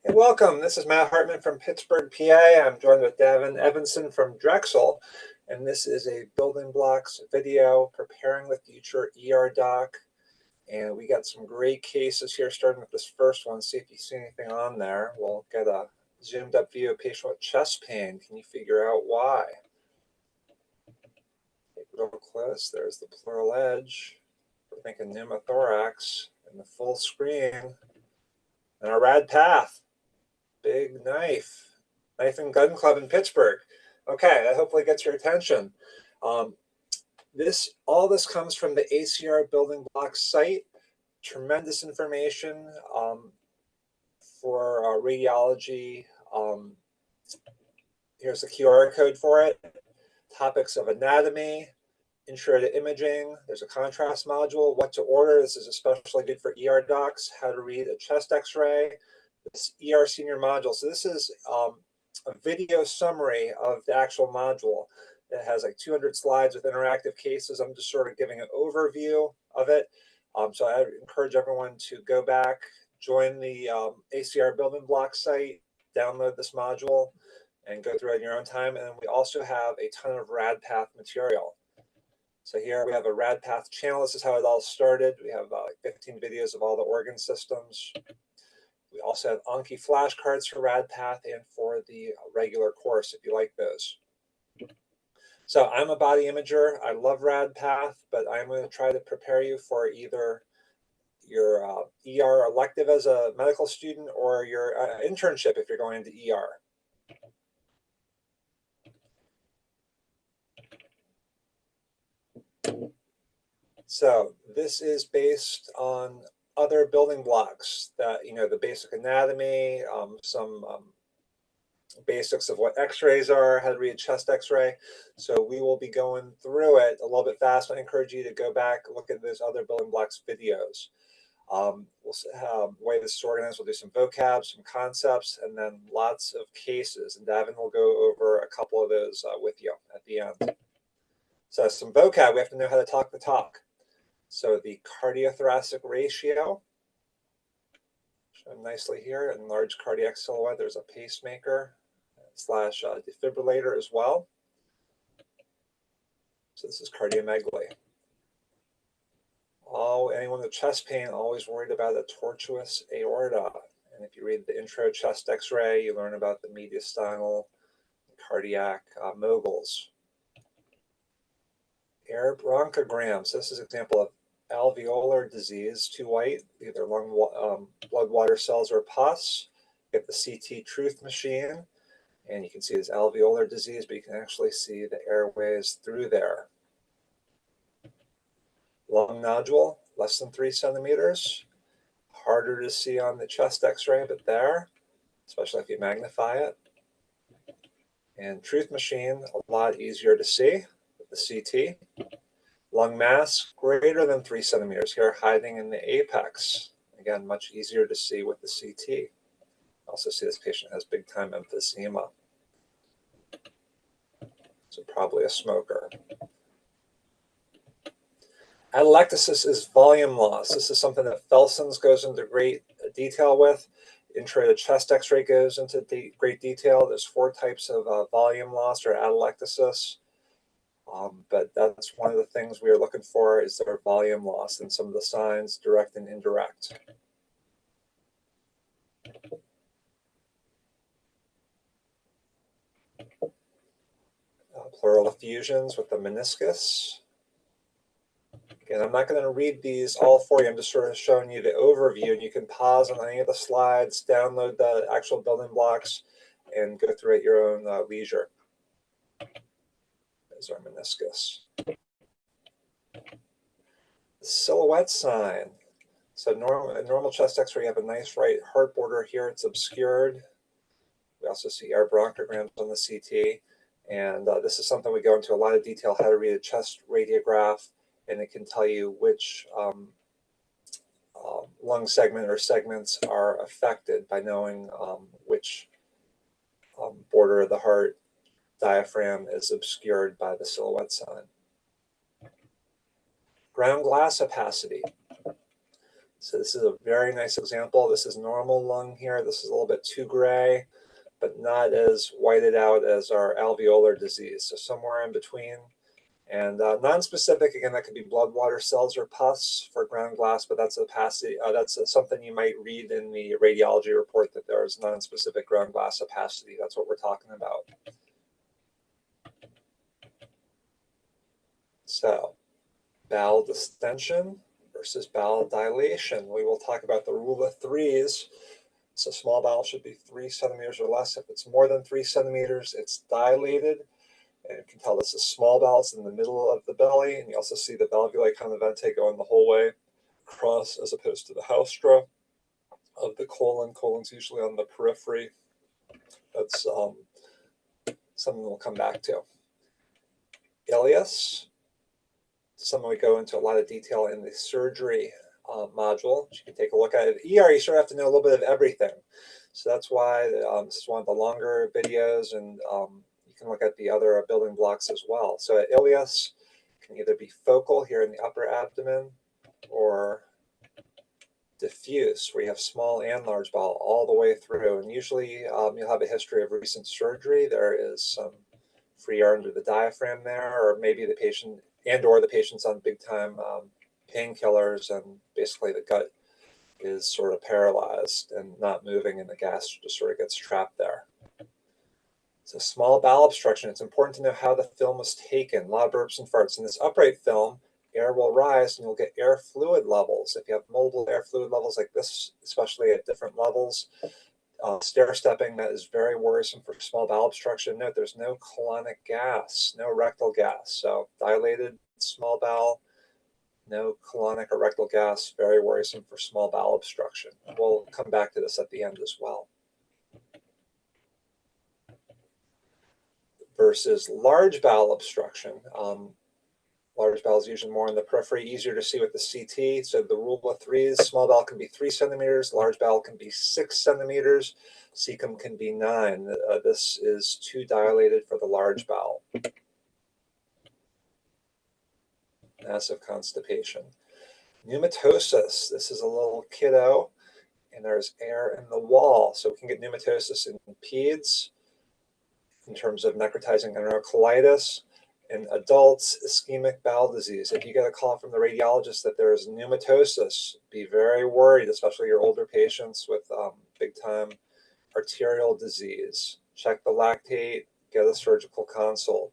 Hey, welcome. This is Matt Hartman from Pittsburgh, PA. I'm joined with Davin Evanson from Drexel, and this is a building blocks video preparing the future ER doc. And we got some great cases here, starting with this first one. See if you see anything on there. We'll get a zoomed up view of a patient with chest pain. Can you figure out why? Take it over close. There's the pleural edge. We're thinking pneumothorax in the full screen. And our rad path. Big knife and gun club in Pittsburgh. Okay, that hopefully gets your attention. All this comes from the ACR building blocks site. Tremendous information for radiology. Here's the QR code for it. Topics of anatomy, intro to imaging. There's a contrast module, what to order. This is especially good for ER docs, how to read a chest x-ray. This ER senior module. So this is a video summary of the actual module. It has like 200 slides with interactive cases. I'm just sort of giving an overview of it. So I encourage everyone to go back, join the ACR building block site, download this module, and go through it in your own time. And we also have a ton of RadPath material. So here we have a RadPath channel. This is how it all started. We have like 15 videos of all the organ systems. We also have Anki flashcards for RadPath and for the regular course, if you like those. So I'm a body imager. I love RadPath, but I'm going to try to prepare you for either your ER elective as a medical student or your internship if you're going into ER. So this is based on other building blocks that, the basic anatomy, some basics of what x-rays are, how to read a chest x-ray. So we will be going through it a little bit fast. I encourage you to go back, look at those other building blocks videos. We'll have the way this is organized. We'll do some vocab, some concepts, and then lots of cases. And Davin will go over a couple of those with you at the end. So some vocab, we have to know how to talk the talk. So the cardiothoracic ratio, shown nicely here, in large cardiac silhouette. There's a pacemaker / defibrillator as well. So this is cardiomegaly. Anyone with chest pain always worried about a tortuous aorta. And if you read the intro chest x-ray, you learn about the mediastinal cardiac moguls. Air bronchogram. So this is an example of alveolar disease, too white, either blood water cells or pus. Get the CT truth machine, and you can see this alveolar disease, but you can actually see the airways through there. Lung nodule, less than 3 centimeters. Harder to see on the chest x-ray, but there, especially if you magnify it. And truth machine, a lot easier to see with the CT. Lung mass greater than 3 centimeters here, hiding in the apex. Again, much easier to see with the CT. Also see this patient has big time emphysema. So probably a smoker. Atelectasis is volume loss. This is something that Felson's goes into great detail with. Intro to chest x-ray goes into great detail. There's 4 types of volume loss or atelectasis. But that's one of the things we are looking for is their volume loss and some of the signs, direct and indirect. Pleural effusions with the meniscus. Again, I'm not going to read these all for you. I'm just sort of showing you the overview, and you can pause on any of the slides, download the actual building blocks, and go through at your own leisure. There's our meniscus. The silhouette sign. So normal chest x-ray, you have a nice right heart border here. It's obscured. We also see air bronchograms on the CT. And this is something we go into a lot of detail, how to read a chest radiograph, and it can tell you which lung segment or segments are affected by knowing which border of the heart diaphragm is obscured by the silhouette sign. Ground glass opacity. So this is a very nice example. This is normal lung here. This is a little bit too gray, but not as whited out as our alveolar disease. So somewhere in between. And non-specific, again, that could be blood water cells or pus for ground glass, but that's opacity. That's something you might read in the radiology report, that there is non-specific ground glass opacity. That's what we're talking about. So bowel distension versus bowel dilation. We will talk about the rule of threes. So small bowel should be 3 centimeters or less. If it's more than 3 centimeters, it's dilated. And you can tell this is small bowels in the middle of the belly. And you also see the valvulae kind of vente going the whole way across, as opposed to the haustra of the colon. Colon's usually on the periphery. That's something we'll come back to. Ileus, something we go into a lot of detail in the surgery module, which you can take a look at. ER, you sort of have to know a little bit of everything. So that's why this is one of the longer videos, and you can look at the other building blocks as well. So ileus can either be focal here in the upper abdomen, or diffuse, where you have small and large bowel all the way through. And usually you'll have a history of recent surgery. There is some free air under the diaphragm there, or maybe the patient or the patient's on big time painkillers, and basically the gut is sort of paralyzed and not moving, and the gas just sort of gets trapped there. So small bowel obstruction, it's important to know how the film was taken. A lot of burps and farts. In this upright film, air will rise and you'll get air fluid levels. If you have multiple air fluid levels like this, especially at different levels, stair stepping, that is very worrisome for small bowel obstruction. Note there's no colonic gas, no rectal gas. So dilated small bowel, no colonic or rectal gas, very worrisome for small bowel obstruction. We'll come back to this at the end as well. Versus large bowel obstruction. Large bowel is usually more in the periphery, easier to see with the CT. So the rule of threes, small bowel can be 3 centimeters, large bowel can be 6 centimeters, cecum can be 9. This is too dilated for the large bowel. Massive constipation. Pneumatosis, this is a little kiddo, and there's air in the wall. So we can get pneumatosis in peds, in terms of necrotizing enterocolitis. In adults, ischemic bowel disease. If you get a call from the radiologist that there is pneumatosis, be very worried, especially your older patients with big-time arterial disease. Check the lactate, get a surgical consult.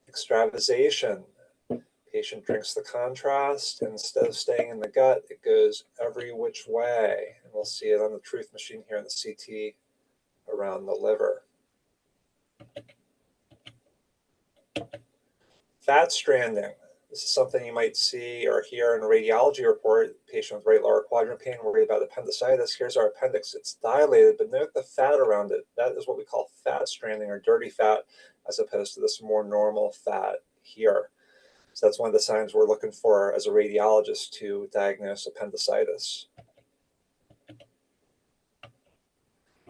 Extravasation. Patient drinks the contrast, and instead of staying in the gut, it goes every which way. And we'll see it on the truth machine here in the CT around the liver. Fat stranding. This is something you might see or hear in a radiology report. Patient with right lower quadrant pain, worried about appendicitis. Here's our appendix. It's dilated, but note the fat around it. That is what we call fat stranding, or dirty fat, as opposed to this more normal fat here. So that's one of the signs we're looking for as a radiologist to diagnose appendicitis.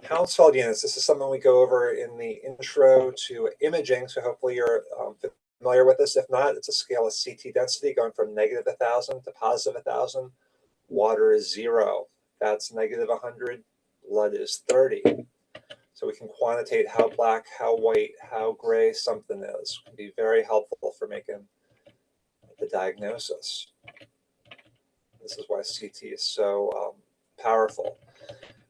Hounsfield units. This is something we go over in the intro to imaging, so hopefully you're familiar with this. If not, it's a scale of CT density going from -1,000 to +1,000. Water is 0. Fat's -100. Blood is 30. So we can quantitate how black, how white, how gray something is. It can be very helpful for making the diagnosis. This is why CT is so powerful.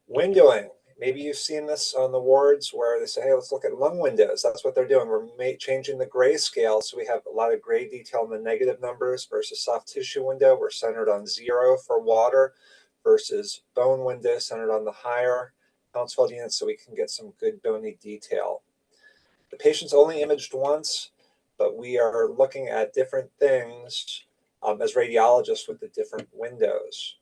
Windowing. Maybe you've seen this on the wards where they say, hey, let's look at lung windows. That's what they're doing. We're changing the gray scale, so we have a lot of gray detail in the negative numbers versus soft tissue window. We're centered on 0 for water versus bone window centered on the higher Hounsfield units, so we can get some good bony detail. The patient's only imaged once, but we are looking at different things as radiologists with the different windows.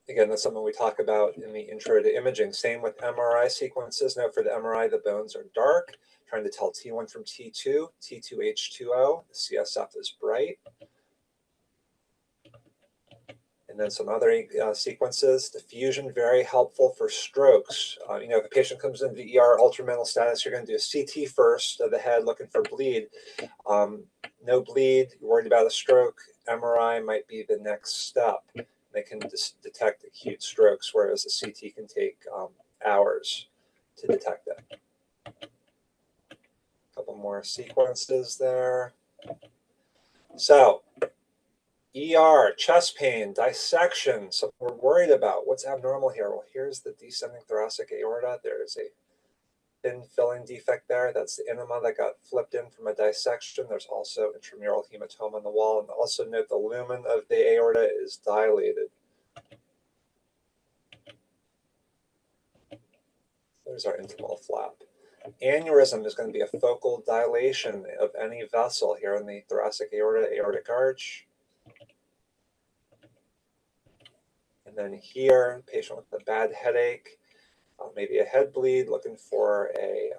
Again, that's something we talk about in the intro to imaging. Same with MRI sequences. Note for the MRI, the bones are dark, trying to tell T1 from T2, T2H2O. The CSF is bright. And then some other sequences. Diffusion, very helpful for strokes. If a patient comes into the ER, ultramental status, you're going to do a CT first of the head looking for bleed. No bleed, you're worried about a stroke. MRI might be the next step. They can detect acute strokes, whereas a CT can take hours to detect it. A couple more sequences there. So, ER, chest pain, dissection, something we're worried about. What's abnormal here? Well, here's the descending thoracic aorta. There's a thin filling defect there. That's the enema that got flipped in from a dissection. There's also intramural hematoma on the wall. And also note the lumen of the aorta is dilated. There's our intimal flap. Aneurysm is going to be a focal dilation of any vessel here in the thoracic aorta, aortic arch. And then here, patient with a bad headache, maybe a head bleed, looking for a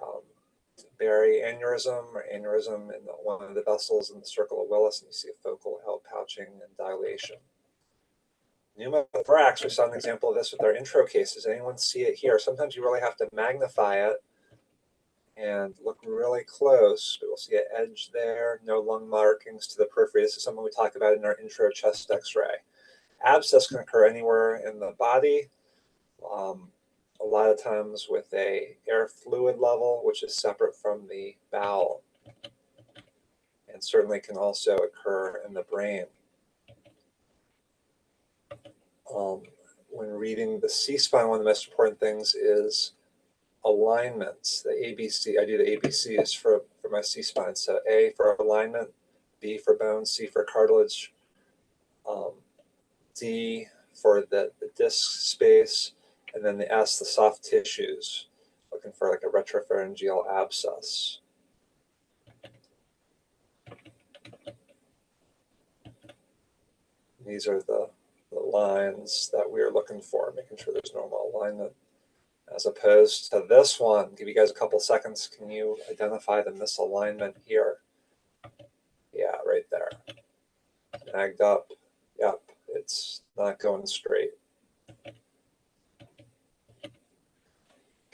Barry aneurysm or aneurysm in one of the vessels in the circle of Willis, and you see a focal outpouching and dilation. Pneumothorax, we saw an example of this with our intro cases. Anyone see it here? Sometimes you really have to magnify it and look really close, but we'll see an edge there, no lung markings to the periphery. This is something we talk about in our intro chest x-ray. Abscess can occur anywhere in the body, a lot of times with a air fluid level, which is separate from the bowel, and certainly can also occur in the brain. When reading the C-spine, one of the most important things is alignments, the ABC. I do the ABCs for my C-spine. So A for alignment, B for bone, C for cartilage, D for the disc space, and then the S, the soft tissues, looking for like a retropharyngeal abscess. These are the lines that we're looking for, making sure there's normal alignment. As opposed to this one, give you guys a couple seconds. Can you identify the misalignment here? Yeah, right there. Snagged up. Yep, it's not going straight.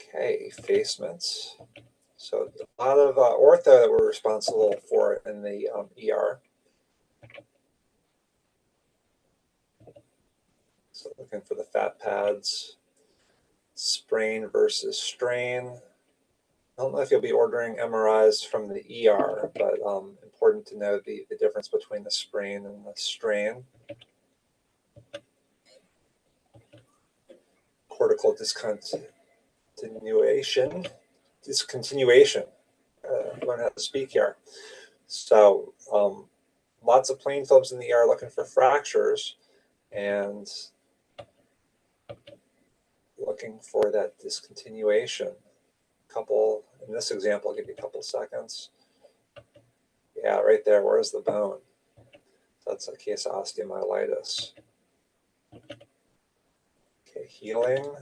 Okay, effacements. So a lot of ortho that we're responsible for in the ER. So looking for the fat pads, sprain versus strain. I don't know if you'll be ordering MRIs from the ER, but important to know the difference between the sprain and the strain. Cortical discontinuation. Learn how to speak here. So lots of plain films in the ER looking for fractures and looking for that discontinuation. Couple, in this example, I'll give you a couple seconds. Yeah, right there, where's the bone? That's a case of osteomyelitis. Okay, healing.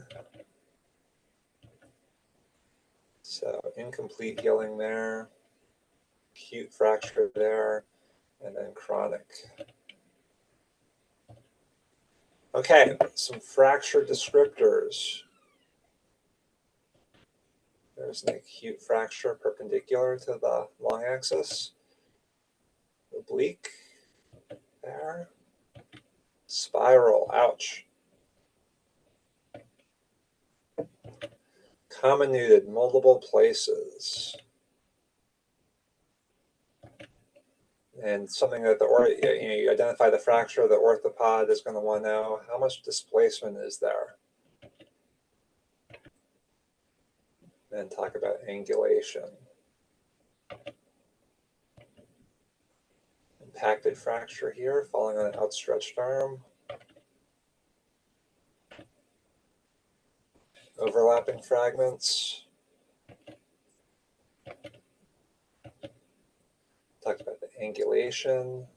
So incomplete healing there, acute fracture there, and then chronic. Okay, some fracture descriptors. There's an acute fracture perpendicular to the long axis. Oblique, there. Spiral, ouch. Comminuted, multiple places. And something that you identify the fracture, the orthopod is going to want to know how much displacement is there. Then talk about angulation. Impacted fracture here, falling on an outstretched arm. Overlapping fragments. Talked about the angulation.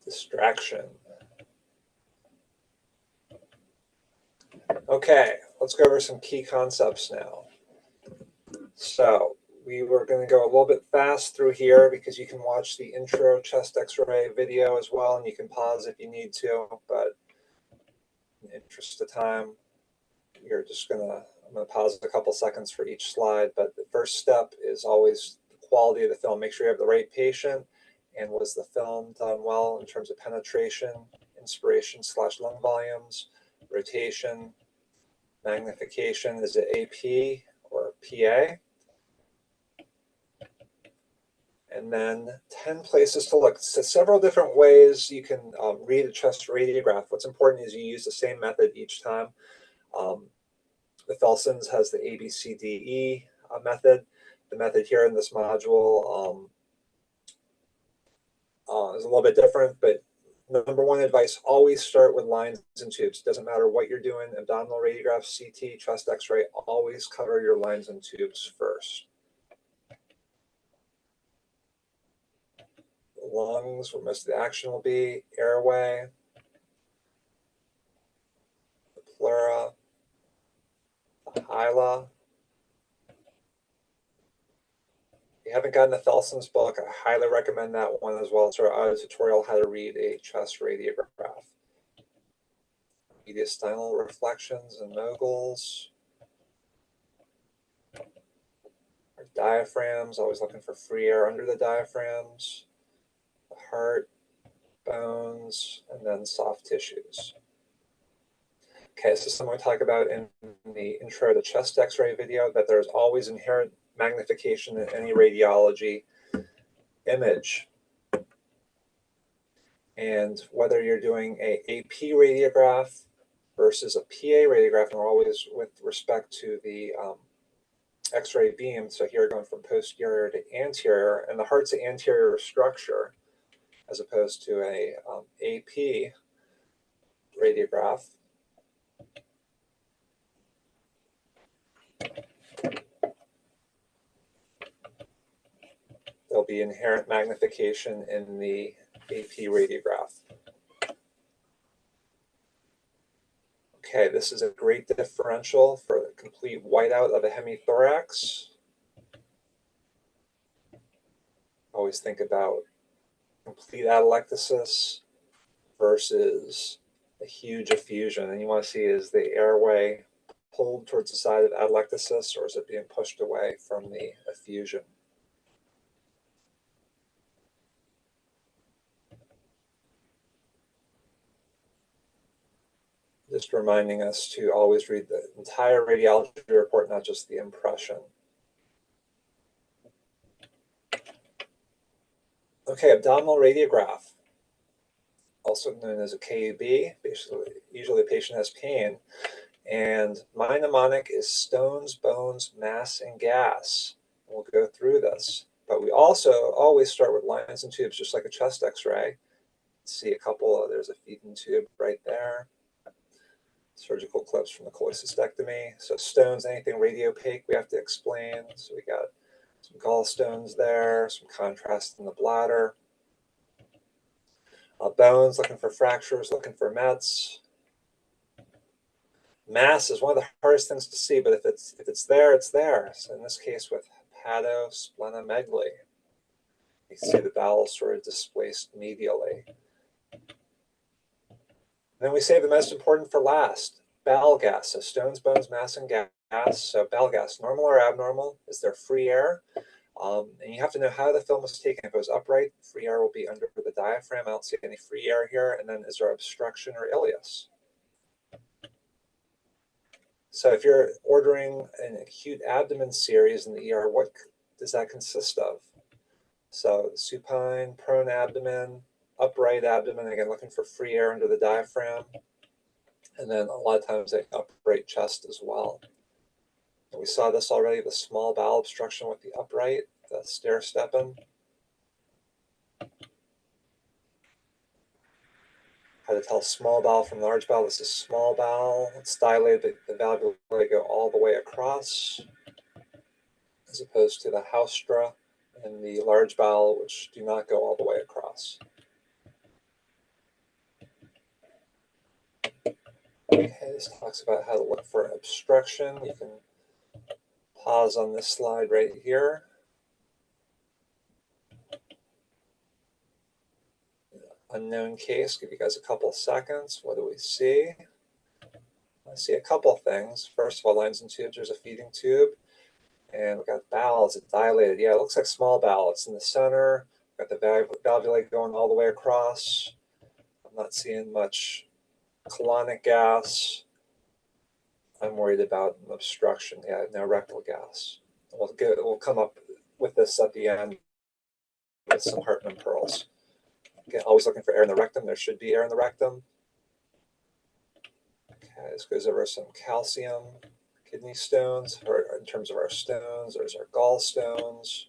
Distraction. Okay, let's go over some key concepts now. So we were going to go a little bit fast through here because you can watch the intro chest x-ray video as well, and you can pause if you need to, but in the interest of time, you're just going to I'm going to pause a couple seconds for each slide, but the first step is always the quality of the film. Make sure you have the right patient, and was the film done well in terms of penetration, inspiration/lung volumes, rotation, magnification. Is it AP or PA? And then 10 places to look. So several different ways you can read a chest radiograph. What's important is you use the same method each time. The Felson's has the ABCDE method. The method here in this module is a little bit different, but number one advice, always start with lines and tubes. Doesn't matter what you're doing, abdominal radiograph, CT, chest x-ray, always cover your lines and tubes first. The lungs, where most of the action will be, airway, the pleura, the hyla. If you haven't gotten the Felson's book, I highly recommend that one as well. It's our audio tutorial, how to read a chest radiograph. Mediastinal reflections and moguls. Our diaphragms, always looking for free air under the diaphragms. The heart, bones, and then soft tissues. Okay, so something we talk about in the intro to the chest x-ray video, that there's always inherent magnification in any radiology image. And whether you're doing a AP radiograph versus a PA radiograph, and we're always with respect to the x-ray beam. So here going from posterior to anterior, and the heart's an anterior structure as opposed to a AP radiograph. There'll be inherent magnification in the AP radiograph. Okay, this is a great differential for the complete whiteout of a hemithorax. Always think about complete atelectasis versus a huge effusion. And you want to see, is the airway pulled towards the side of atelectasis, or is it being pushed away from the effusion? Just reminding us to always read the entire radiology report, not just the impression. Okay, abdominal radiograph, also known as a KUB. Basically, usually the patient has pain. And my mnemonic is stones, bones, mass, and gas. We'll go through this. But we also always start with lines and tubes, just like a chest x-ray. See a couple, there's a feeding tube right there. Surgical clips from the cholecystectomy. So stones, anything radiopaque, we have to explain. So we got some gallstones there, some contrast in the bladder. Bones, looking for fractures, looking for mets. Mass is one of the hardest things to see, but if it's there, it's there. So in this case with hepatosplenomegaly, you see the bowel sort of displaced medially. Then we save the most important for last, bowel gas. So stones, bones, mass, and gas. So bowel gas, normal or abnormal? Is there free air? And you have to know how the film was taken. If it was upright, free air will be under the diaphragm. I don't see any free air here. And then is there obstruction or ileus? So if you're ordering an acute abdomen series in the ER, what does that consist of? So supine, prone abdomen, upright abdomen, again, looking for free air under the diaphragm. And then a lot of times an upright chest as well. And we saw this already, the small bowel obstruction with the upright, the stair stepping. How to tell small bowel from large bowel. This is small bowel. It's dilated, the valvulae go all the way across, as opposed to the haustra and the large bowel, which do not go all the way across. Okay, this talks about how to look for obstruction. You can pause on this slide right here. Unknown case, give you guys a couple of seconds. What do we see? I see a couple thing. First of all, lines and tubes, there's a feeding tube. And we've got bowels, it's dilated. Yeah, it looks like small bowel. It's in the center. We've got the valvulae going all the way across. I'm not seeing much colonic gas. I'm worried about an obstruction. Yeah, no rectal gas. We'll come up with this at the end with some Hartman pearls. Again, always looking for air in the rectum. There should be air in the rectum. Okay, this goes over some calcium, kidney stones. Or in terms of our stones, there's our gallstones.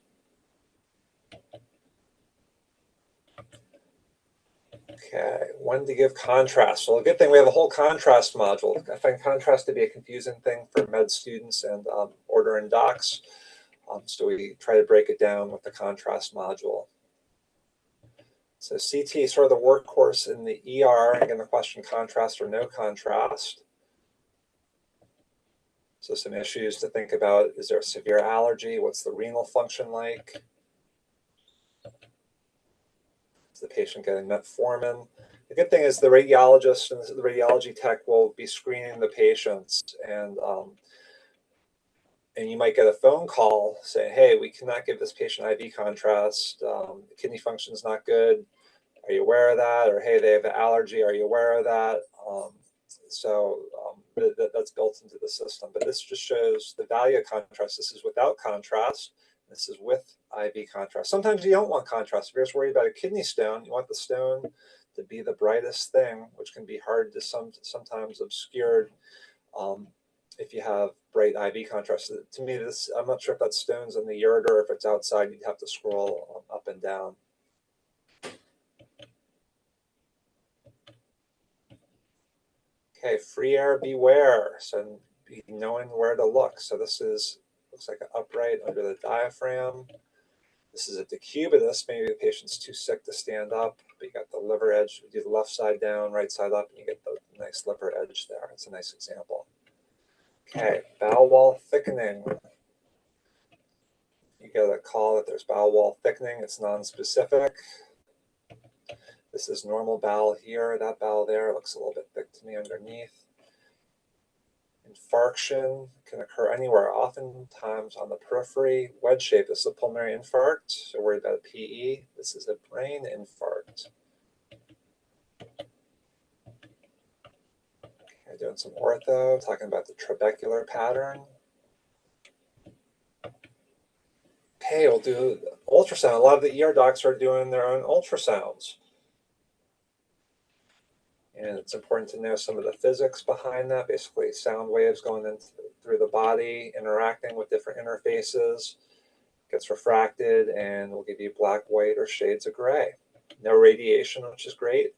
Okay, when to give contrast. Well, a good thing we have a whole contrast module. I find contrast to be a confusing thing for med students and ordering docs. So we try to break it down with the contrast module. So CT is sort of the workhorse in the ER. Again, the question, contrast or no contrast. So some issues to think about. Is there a severe allergy? What's the renal function like? Is the patient getting metformin? The good thing is the radiologist and the radiology tech will be screening the patients, and you might get a phone call saying, hey, we cannot give this patient IV contrast. The kidney function is not good. Are you aware of that? Or, hey, they have an allergy. Are you aware of that? That's built into the system. But this just shows the value of contrast. This is without contrast. This is with IV contrast. Sometimes you don't want contrast. If you're just worried about a kidney stone, you want the stone to be the brightest thing, which can be hard to sometimes obscured if you have bright IV contrast. To me, I'm not sure if that stone's in the ureter or if it's outside. You'd have to scroll up and down. Okay, free air, beware. So knowing where to look. So this looks like an upright under the diaphragm. This is a decubitus. Maybe the patient's too sick to stand up, but you got the liver edge. You do the left side down, right side up, and you get the nice liver edge there. It's a nice example. Okay, bowel wall thickening. You get a call that there's bowel wall thickening. It's non-specific. This is normal bowel here. That bowel there looks a little bit thick to me underneath. Infarction can occur anywhere, oftentimes on the periphery. Wedge shape, this is a pulmonary infarct. So worried about a PE. This is a brain infarct. Okay, doing some ortho, talking about the trabecular pattern. Okay, we'll do ultrasound. A lot of the ER docs are doing their own ultrasounds. And it's important to know some of the physics behind that, basically sound waves going in through the body, interacting with different interfaces, gets refracted, and will give you black, white, or shades of gray. No radiation, which is great.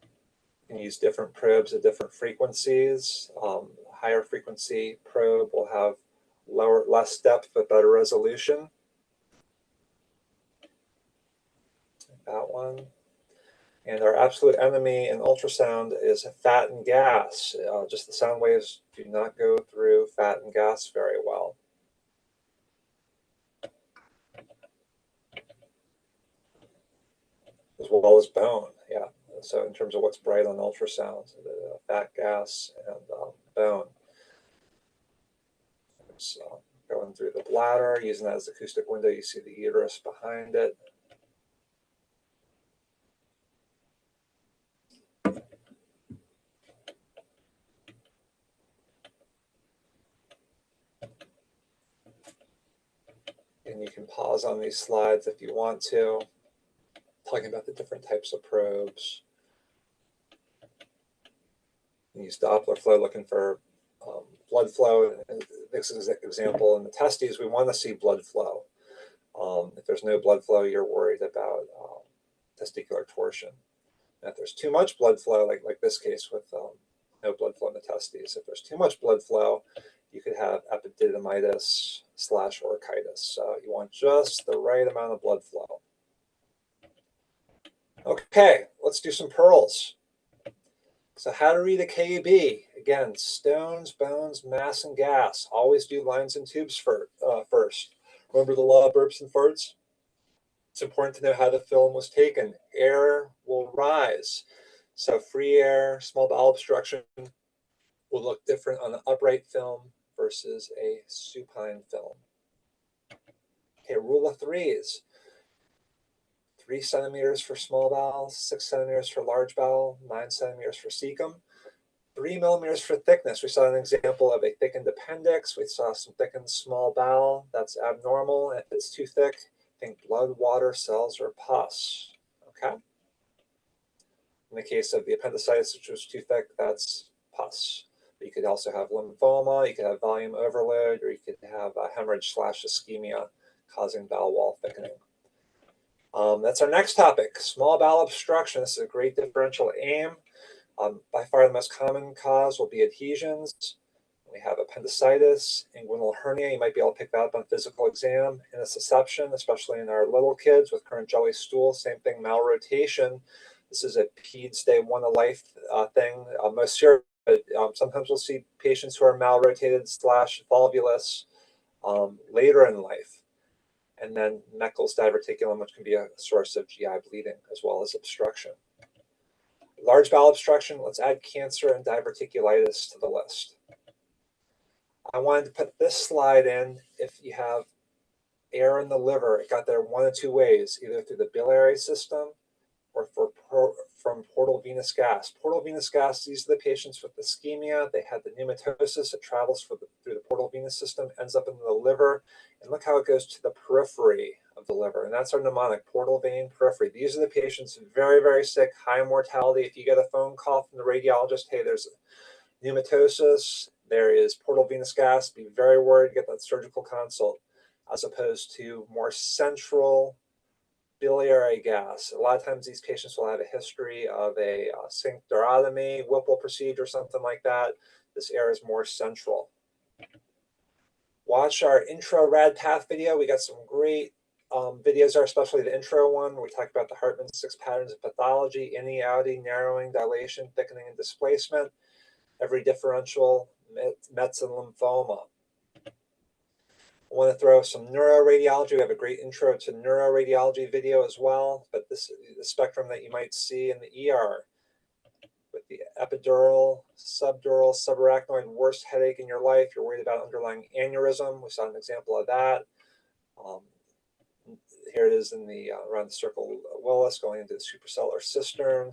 You can use different probes at different frequencies. Higher frequency probe will have less depth but better resolution. That one. And our absolute enemy in ultrasound is fat and gas. Just the sound waves do not go through fat and gas very well. As well as bone, yeah. So in terms of what's bright on ultrasound, fat, gas, and bone. So going through the bladder, using that as the acoustic window, you see the uterus behind it. And you can pause on these slides if you want to, talking about the different types of probes. You use Doppler flow, looking for blood flow. And this is an example in the testes. We want to see blood flow. If there's no blood flow, you're worried about testicular torsion. And if there's too much blood flow, like this case with no blood flow in the testes, if there's too much blood flow, you could have epididymitis / orchitis. So you want just the right amount of blood flow. Okay, let's do some pearls. So how to read a KUB. Again, stones, bones, mass, and gas. Always do lines and tubes first. Remember the law of burps and farts? It's important to know how the film was taken. Air will rise. So free air, small bowel obstruction will look different on an upright film versus a supine film. Okay, rule of threes. 3 centimeters for small bowel, 6 centimeters for large bowel, 9 centimeters for cecum. 3 millimeters for thickness. We saw an example of a thickened appendix. We saw some thickened small bowel. That's abnormal. If it's too thick, think blood, water, cells, or pus. Okay? In the case of the appendicitis, which was too thick, that's pus. But you could also have lymphoma, you could have volume overload, or you could have hemorrhage / ischemia causing bowel wall thickening. That's our next topic, small bowel obstruction. This is a great differential aim. By far the most common cause will be adhesions. We have appendicitis, inguinal hernia. You might be able to pick that up on physical exam. Intussusception, especially in our little kids with current jelly stool. Same thing, malrotation. This is a PEDS day one of life thing. Most serious, but sometimes we'll see patients who are malrotated / volvulus later in life. And then Meckel's diverticulum, which can be a source of GI bleeding as well as obstruction. Large bowel obstruction, let's add cancer and diverticulitis to the list. I wanted to put this slide in if you have air in the liver. It got there one of two ways, either through the biliary system or from portal venous gas. Portal venous gas, these are the patients with ischemia. They had the pneumatosis. It travels through the portal venous system, ends up in the liver, and look how it goes to the periphery of the liver. And that's our mnemonic, portal vein periphery. These are the patients very, very sick, high mortality. If you get a phone call from the radiologist, hey, there's pneumatosis, there is portal venous gas, be very worried, get that surgical consult, as opposed to more central biliary gas. A lot of times these patients will have a history of a sphincterotomy, Whipple procedure, something like that. This air is more central. Watch our intro rad path video. We got some great videos there, especially the intro one, where we talk about the Hartman's 6 patterns of pathology, innie, outie, narrowing, dilation, thickening, and displacement. Every differential, Mets and lymphoma. I want to throw some neuroradiology. We have a great intro to neuroradiology video as well, but this is the spectrum that you might see in the ER with the epidural, subdural, subarachnoid, worst headache in your life. You're worried about underlying aneurysm. We saw an example of that. Here it is in the around the circle Willis going into the suprasellar cistern.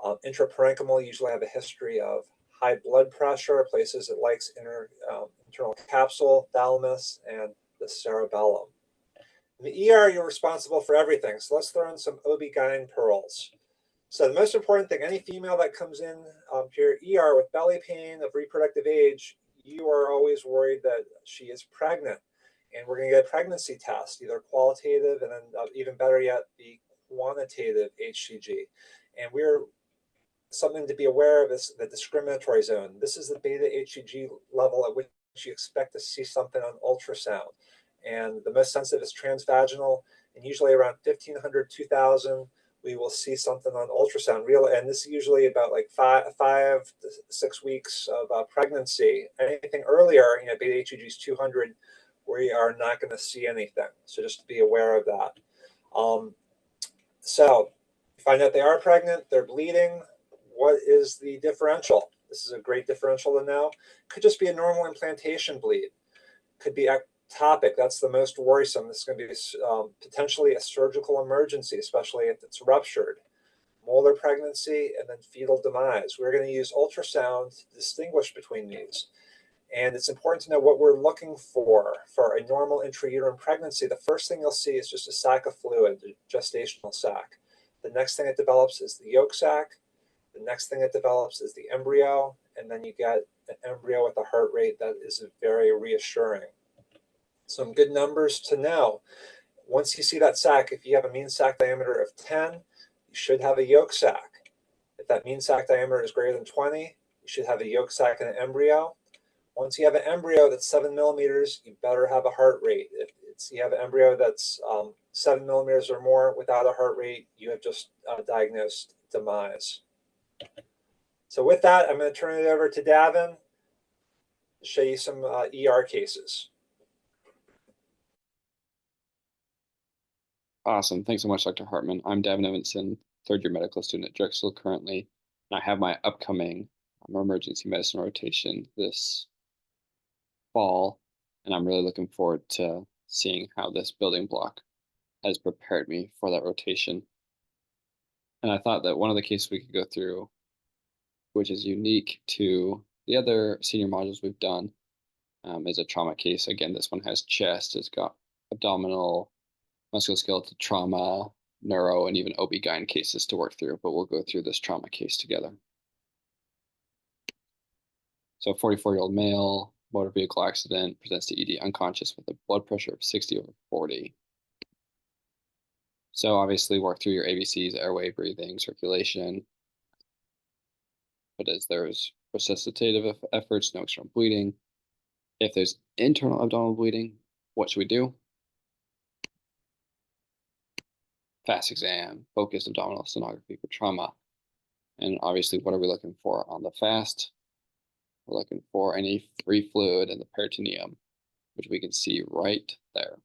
Intraparenchymal usually have a history of high blood pressure, places it likes internal capsule, thalamus, and the cerebellum. In the ER, you're responsible for everything. So let's throw in some OB-GYN pearls. So the most important thing, any female that comes in to your ER with belly pain of reproductive age, you are always worried that she is pregnant. And we're going to get a pregnancy test, either qualitative and then even better yet, the quantitative HCG. And we're something to be aware of is the discriminatory zone. This is the beta HCG level at which you expect to see something on ultrasound. And the most sensitive is transvaginal, and usually around 1500, 2000, we will see something on ultrasound. And this is usually about like 5 to 6 weeks of pregnancy. Anything earlier, beta HCG is 200, we are not going to see anything. So just to be aware of that. So find out they are pregnant, they're bleeding. What is the differential? This is a great differential to know. Could just be a normal implantation bleed. Could be ectopic. That's the most worrisome. This is going to be potentially a surgical emergency, especially if it's ruptured. Molar pregnancy and then fetal demise. We're going to use ultrasound to distinguish between these. And it's important to know what we're looking for a normal intrauterine pregnancy. The first thing you'll see is just a sac of fluid, a gestational sac. The next thing it develops is the yolk sac. The next thing it develops is the embryo, and then you get an embryo with a heart rate that is very reassuring. Some good numbers to know. Once you see that sac, if you have a mean sac diameter of 10, you should have a yolk sac. If that mean sac diameter is greater than 20, you should have a yolk sac and an embryo. Once you have an embryo that's 7 millimeters, you better have a heart rate. If you have an embryo that's 7 millimeters or more without a heart rate, you have just diagnosed demise. So with that, I'm going to turn it over to Davin to show you some ER cases. Awesome. Thanks so much, Dr. Hartman. I'm Davin Evanson, third-year medical student at Drexel currently. And I have my upcoming emergency medicine rotation this fall, and I'm really looking forward to seeing how this building block has prepared me for that rotation. And I thought that one of the cases we could go through, which is unique to the other senior modules we've done, is a trauma case. Again, this one has chest, it's got abdominal, musculoskeletal trauma, neuro, and even OB-GYN cases to work through, but we'll go through this trauma case together. So 44-year-old male, motor vehicle accident, presents to ED unconscious with a blood pressure of 60/40. So obviously work through your ABCs, airway, breathing, circulation. But as there's resuscitative efforts, no external bleeding. If there's internal abdominal bleeding, what should we do? Fast exam, focused abdominal sonography for trauma. And obviously, what are we looking for on the fast? We're looking for any free fluid in the peritoneum, which we can see right there.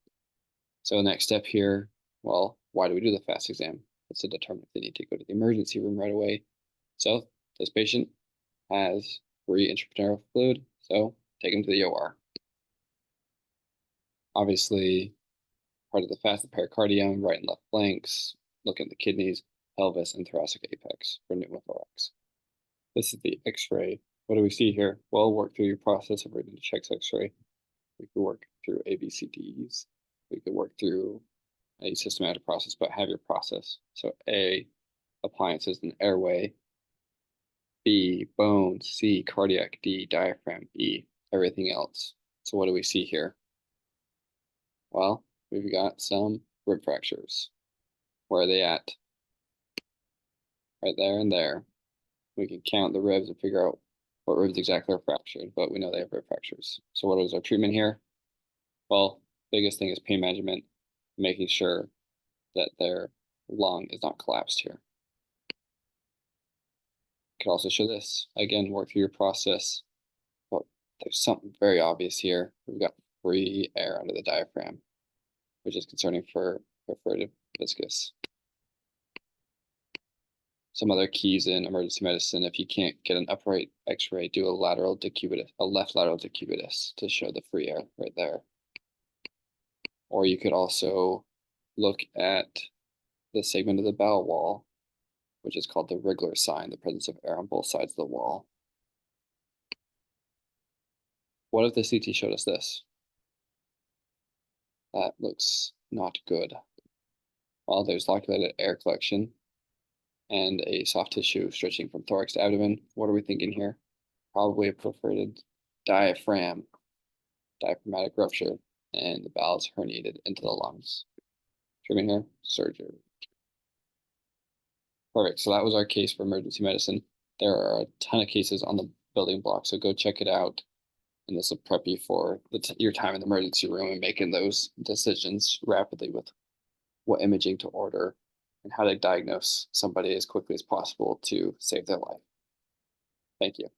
So the next step here, well, why do we do the fast exam? It's to determine if they need to go to the emergency room right away. So this patient has free intraperitoneal fluid, so take him to the OR. Obviously, part of the fast, the pericardium, right and left flanks, look at the kidneys, pelvis, and thoracic apex for pneumothorax. This is the x-ray. What do we see here? Well, work through your process of reading the chest x-ray. We could work through ABCDs. We could work through a systematic process, but have your process. So A, appliances and airway. B, bones. C, cardiac. D, diaphragm. E, everything else. So what do we see here? Well, we've got some rib fractures. Where are they at? Right there and there. We can count the ribs and figure out what ribs exactly are fractured, but we know they have rib fractures. So what is our treatment here? Well, biggest thing is pain management, making sure that their lung is not collapsed here. Could also show this. Again, work through your process. But there's something very obvious here. We've got free air under the diaphragm, which is concerning for perforated viscus. Some other keys in emergency medicine, if you can't get an upright x-ray, do a lateral decubitus, a left lateral decubitus to show the free air right there. Or you could also look at the segment of the bowel wall, which is called the Wriggler sign, the presence of air on both sides of the wall. What if the CT showed us this? That looks not good. Well, there's loculated air collection and a soft tissue stretching from thorax to abdomen. What are we thinking here? Probably a perforated diaphragmatic rupture, and the bowels herniated into the lungs. Treatment here, surgery. Perfect. So that was our case for emergency medicine. There are a ton of cases on the building block, so go check it out. And this will prep you for your time in the emergency room and making those decisions rapidly with what imaging to order and how to diagnose somebody as quickly as possible to save their life. Thank you.